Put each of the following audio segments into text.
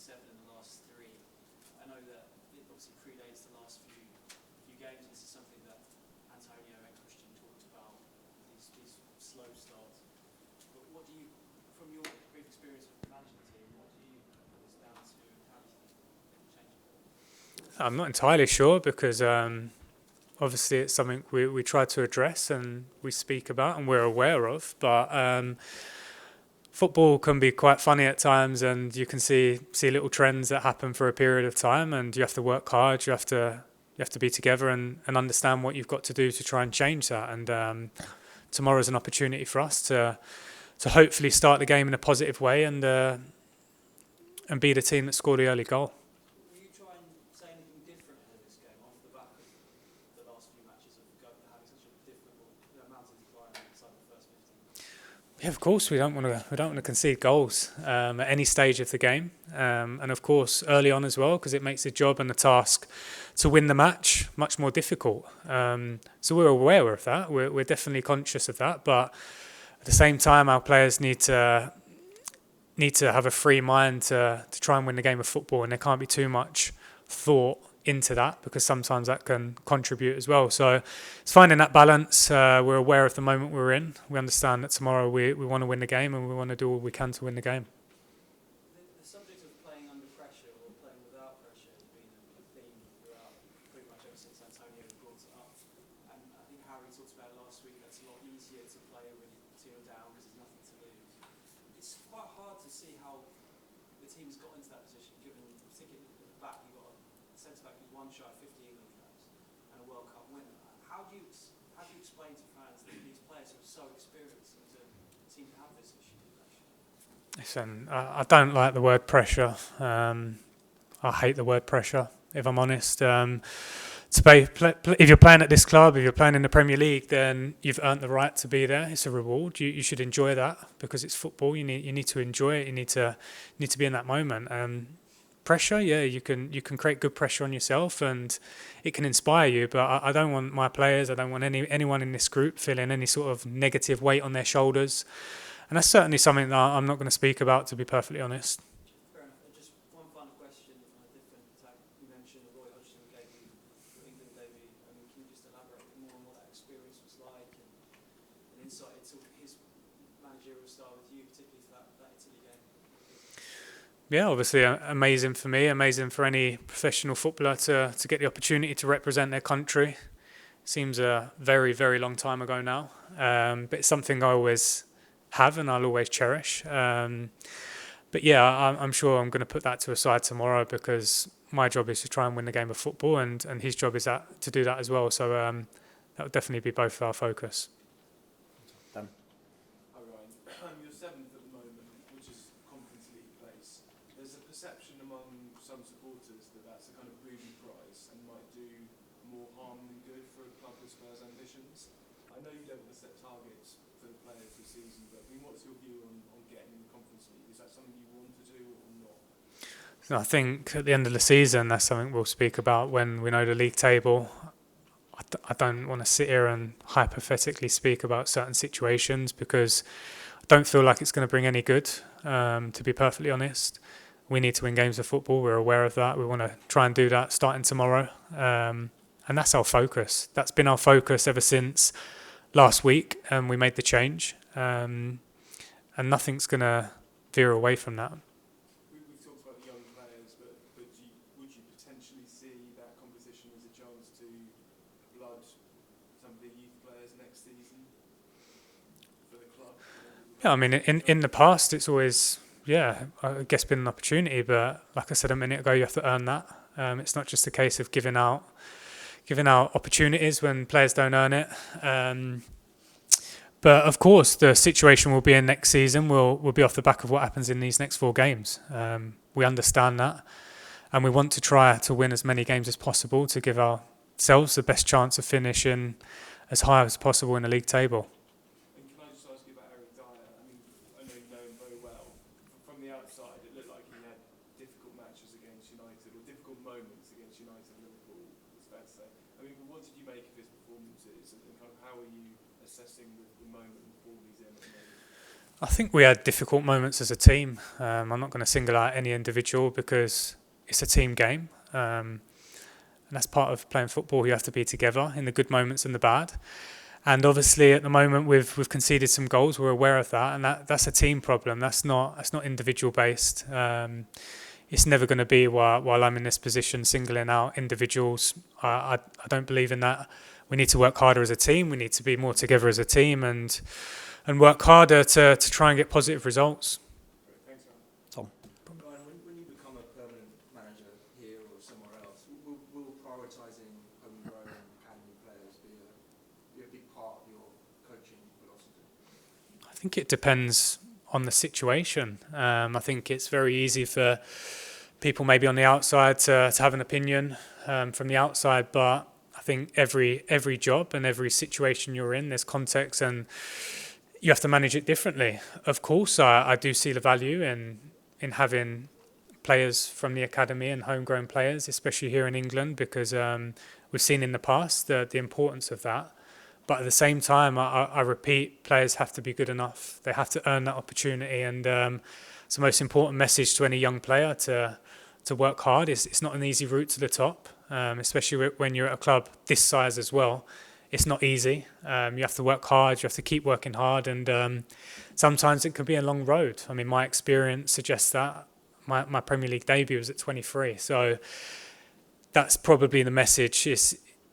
7 in the last 3. I know that it obviously predates the last few games. This is something that Antonio and Christian talked about, these slow starts. But what do you, from your brief experience of managing the team, what do you put this down to? How do you think it will change it? I'm not entirely sure because obviously it's something we try to address and we speak about and we're aware of, but football can be quite funny at times, and you can see little trends that happen for a period of time, and you have to work hard. You have to be together and understand what you've got to do to try and change that. And tomorrow's an opportunity for us to hopefully start the game in a positive way and be the team that scored the early goal. Will you try and say anything different in this game off the back of the last few matches of having such a difficult amount of decline inside the first 15? Yeah, of course we don't want to concede goals at any stage of the game, and of course early on as well, because it makes the job and the task to win the match much more difficult. So we're aware of that. We're definitely conscious of that, but at the same time, our players need to have a free mind to try and win the game of football, and there can't be too much thought into that because sometimes that can contribute as well. So it's finding that balance. We're aware of the moment we're in. We understand that tomorrow we want to win the game and we want to do all we can to win the game. The subject of playing under pressure or playing without pressure has been a theme throughout pretty much ever since Antonio brought it up. And I think Harry talked about it last week, that's a lot easier to play when you're 2 down because there's nothing to lose. It's quite hard to see how the team's got into that position, given particularly at the back, you've got a centre-back who's one shy of 50 England caps and a World Cup winner. How do you explain to fans that these players are so experienced and seem to have this issue with pressure? Listen, I don't like the word pressure. I hate the word pressure, if I'm honest. If you're playing at this club, if you're playing in the Premier League, then you've earned the right to be there. It's a reward. You should enjoy that because it's football. You need to enjoy it. You need to be in that moment. Pressure, yeah, you can create good pressure on yourself, and it can inspire you. But I don't want my players, I don't want anyone in this group feeling any sort of negative weight on their shoulders. And that's certainly something that I'm not going to speak about, to be perfectly honest. Fair enough. Just one final question on a different tack. You mentioned Roy Hodgson gave you your England debut. I mean, can you just elaborate a bit more on what that experience was like and an insight into his managerial style with you, particularly for that Italy game? Yeah, obviously amazing for me, amazing for any professional footballer to get the opportunity to represent their country. Seems a very, very long time ago now, but it's something I always have and I'll always cherish. But yeah, I'm sure I'm going to put that to a side tomorrow because my job is to try and win the game of football, and his job is to do that as well. So that would definitely be both our focus. Dan. Hi Ryan, you're 7th at the moment, which is Conference League place. There's a perception among some supporters that that's a kind of booby prize and might do more harm than good for a club with Spurs ambitions. I know you don't want to set targets for the players this season, but I mean, what's your view on getting in the Conference League? Is that something you want to do or not? I think at the end of the season, that's something we'll speak about when we know the league table. I don't want to sit here and hypothetically speak about certain situations because I don't feel like it's going to bring any good, to be perfectly honest. We need to win games of football. We're aware of that. We want to try and do that starting tomorrow. And that's our focus. That's been our focus ever since last week, and we made the change. And nothing's going to veer away from that. We've talked about the young players, but would you potentially see that competition as a chance to blood some of the youth players next season for the club? Yeah, I mean, in the past, it's always, I guess been an opportunity, but like I said a minute ago, you have to earn that. It's not just a case of giving out opportunities when players don't earn it. But of course, the situation we'll be in next season will be off the back of what happens in these next 4 games. We understand that, and we want to try to win as many games as possible to give ourselves the best chance of finishing as high as possible in the league table. And can I just ask you about Eric Dyer? I mean, I know you know him very well. From the outside, it looked like he had difficult matches against United, or difficult moments against United and Liverpool, it's fair to say. I mean, what did you make of his performances, and kind of how are you assessing the moment and form he's in at the moment? I think we had difficult moments as a team. I'm not going to single out any individual because it's a team game. And that's part of playing football. You have to be together in the good moments and the bad. And obviously, at the moment, we've conceded some goals. We're aware of that, and that's a team problem. That's not individual based. It's never going to be while I'm in this position singling out individuals. I don't believe in that. We need to work harder as a team. We need to be more together as a team and work harder to try and get positive results. Thanks, Ryan. Tom. Ryan, when you become a permanent manager here or somewhere else, will prioritising homegrown academy players be a big part of your coaching philosophy? I think it depends on the situation. I think it's very easy for people maybe on the outside to have an opinion from the outside, but I think every job and every situation you're in, there's context and you have to manage it differently. Of course, I do see the value in having players from the academy and homegrown players, especially here in England, because we've seen in the past the importance of that. But at the same time, I repeat, players have to be good enough. They have to earn that opportunity, and it's the most important message to any young player to work hard. It's not an easy route to the top, especially when you're at a club this size as well. It's not easy. You have to work hard. You have to keep working hard, and sometimes it can be a long road. I mean, my experience suggests that. My Premier League debut was at 23, so that's probably the message.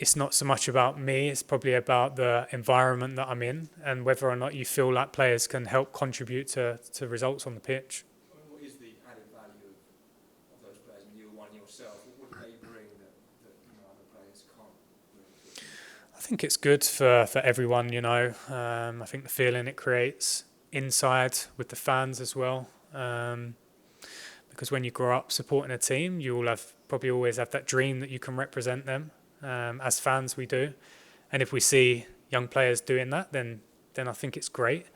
It's not so much about me. It's probably about the environment that I'm in and whether or not you feel like players can help contribute to results on the pitch. What is the added value of those players? And you're one yourself. What do they bring that other players can't bring? I think it's good for everyone, you know. I think the feeling it creates inside with the fans as well. Because when you grow up supporting a team, you will probably always have that dream that you can represent them. As fans, we do. And if we see young players doing that, then I think it's great.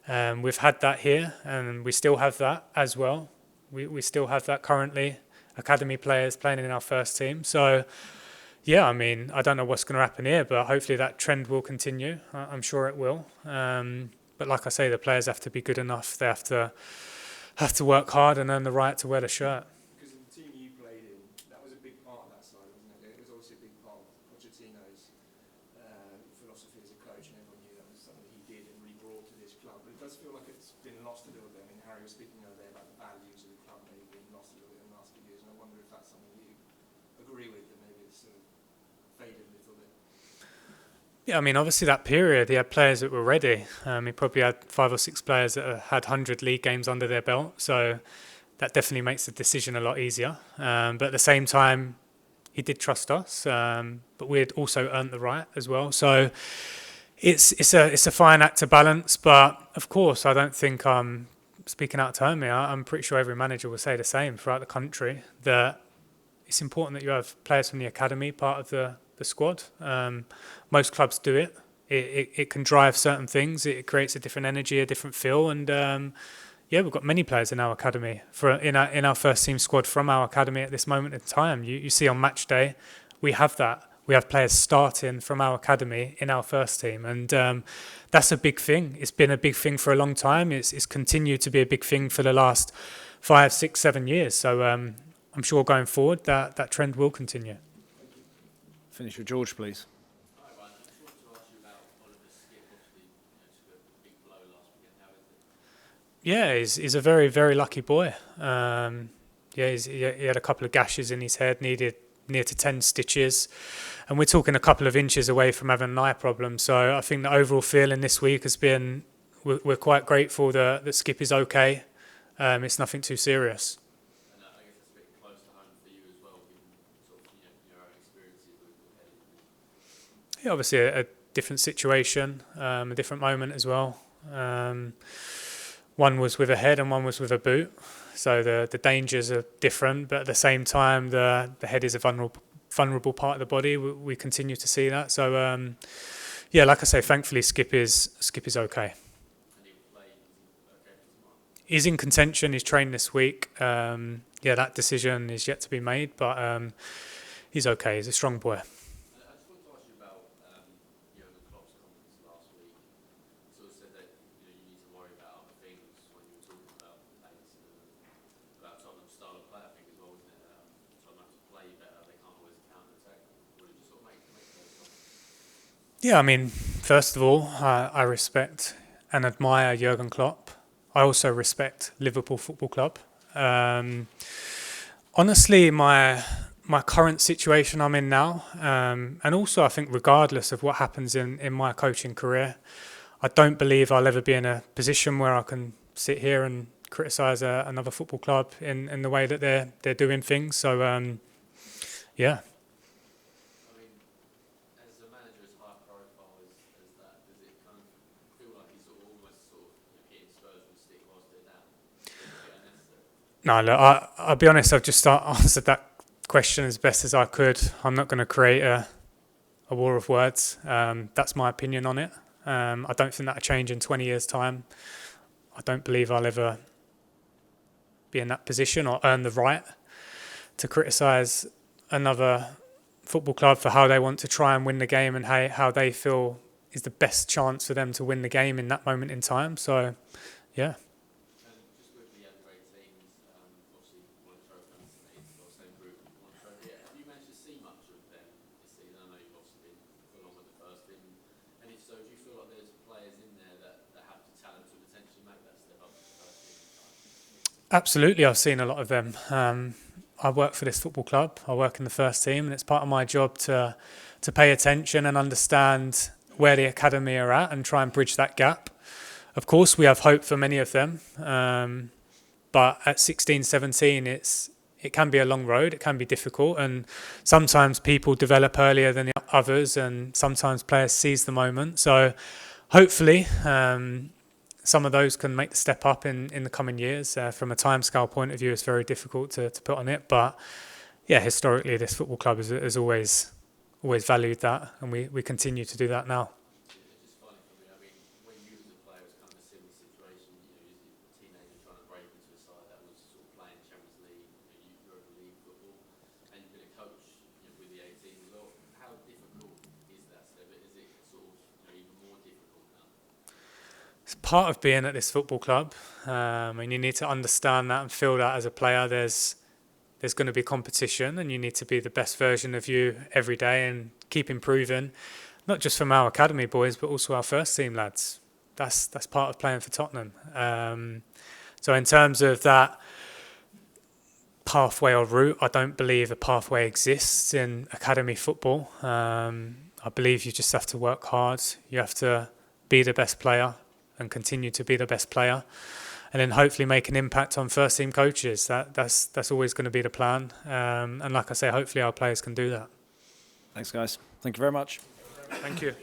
We've had that here, and we still have that as well. We still have that currently. Academy players playing in our first team. So, yeah, I mean, I don't know what's going to happen here, but hopefully that trend will continue. I'm sure it will. But like I say, the players have to be good enough. They have to work hard and earn the right to wear the shirt. Because the team you played in, that was a big part of that side, wasn't it? It was obviously a big part of Pochettino's philosophy as a coach, and everyone knew that was something he did and really brought to this club. But it does feel like it's been lost a little bit. I mean, Harry was speaking over there about the values of the club maybe being lost a little bit in the last few years, and I wonder if that's something you agree with, that maybe it's sort of faded a little bit. Yeah, I mean, obviously that period, he had players that were ready. He probably had 5 or 6 players that had 100 league games under their belt. So that definitely makes the decision a lot easier. But at the same time, he did trust us. But we had also earned the right as well. So it's a fine act to balance. But of course, I don't think I'm speaking out to home here. I'm pretty sure every manager will say the same throughout the country, that it's important that you have players from the academy part of the squad. Most clubs do it. It can drive certain things. It creates a different energy, a different feel, and yeah, we've got many players in our academy in our first team squad from our academy at this moment in time. You see on match day, we have that. We have players starting from our academy in our first team, and that's a big thing. It's been a big thing for a long time. It's continued to be a big thing for the last 5, 6, 7 years. So I'm sure going forward that trend will continue. Finish with George, please. Hi, Ryan. I just wanted to ask you about Oliver Skipp. Obviously, took a big blow last weekend. How is it? Yeah, he's a very, very lucky boy. Yeah, he had a couple of gashes in his head, needed near to 10 stitches. And we're talking a couple of inches away from having an eye problem. So I think the overall feeling this week has been, we're quite grateful that Skipp is okay. It's nothing too serious. And I guess that's a bit close to home for you as well, given sort of your own experiences with head. Yeah, obviously a different situation, a different moment as well. One was with a head and one was with a boot. So the dangers are different, but at the same time, the head is a vulnerable part of the body. We continue to see that. So yeah, like I say, thankfully Skipp is okay. And he played, okay tomorrow. He's in contention. He's trained this week. Yeah, that decision is yet to be made, but he's okay. He's a strong boy. I just wanted to ask you about the Klopp's comments last week. He sort of said that you need to worry about other Yeah, I mean, first of all, I respect and admire Jurgen Klopp. I also respect Liverpool Football Club. Honestly, my current situation I'm in now, and also I think regardless of what happens in my coaching career, I don't believe I'll ever be in a position where I can sit here and criticise another football club in the way that they're doing things. So, yeah. I mean, as a manager as high profile as that, does it kind of feel like he's almost hitting Spurs with a stick whilst they're down? Is it unnecessary? No, look, I'll be honest, I've just answered that question as best as I could. I'm not going to create a war of words. That's my opinion on it. I don't think that'll change in 20 years' time. I don't believe I'll ever be in that position or earn the right to criticise another football club for how they want to try and win the game and how they feel is the best chance for them to win the game in that moment in time. So, yeah. Just with the other 18s, obviously one trophy underneath, or same group, one trophy. Have you managed to see much of them this season? I know you've obviously been full on with the first team. And if so, do you feel like there's players in there that have the talent to potentially make that step up to the first team? Absolutely, I've seen a lot of them. I work for this football club. I work in the first team, and it's part of my job to pay attention and understand where the academy are at and try and bridge that gap. Of course, we have hope for many of them, but at 16, 17, it can be a long road. It can be difficult, and sometimes people develop earlier than the others, and sometimes players seize the moment. So, hopefully, some of those can make the step up in the coming years. From a timescale point of view, it's very difficult to put on it. But yeah, historically, this football club has always valued that, and we continue to do that now. Just finally for me, I mean, when you as a player was kind of a similar situation, you know, as a teenager trying to break into a side that was sort of playing Champions League, Europa League football, and you've been a coach with the 18 as well. How difficult is that step? Is it sort of even more difficult now? It's part of being at this football club, and you need to understand that and feel that as a player. There's going to be competition, and you need to be the best version of you every day and keep improving, not just from our academy boys, but also our first team lads. That's part of playing for Tottenham. So in terms of that pathway or route, I don't believe a pathway exists in academy football. I believe you just have to work hard. You have to be the best player and continue to be the best player, and then hopefully make an impact on first team coaches. That's always going to be the plan. And like I say, hopefully our players can do that. Thanks, guys. Thank you very much. Thank you.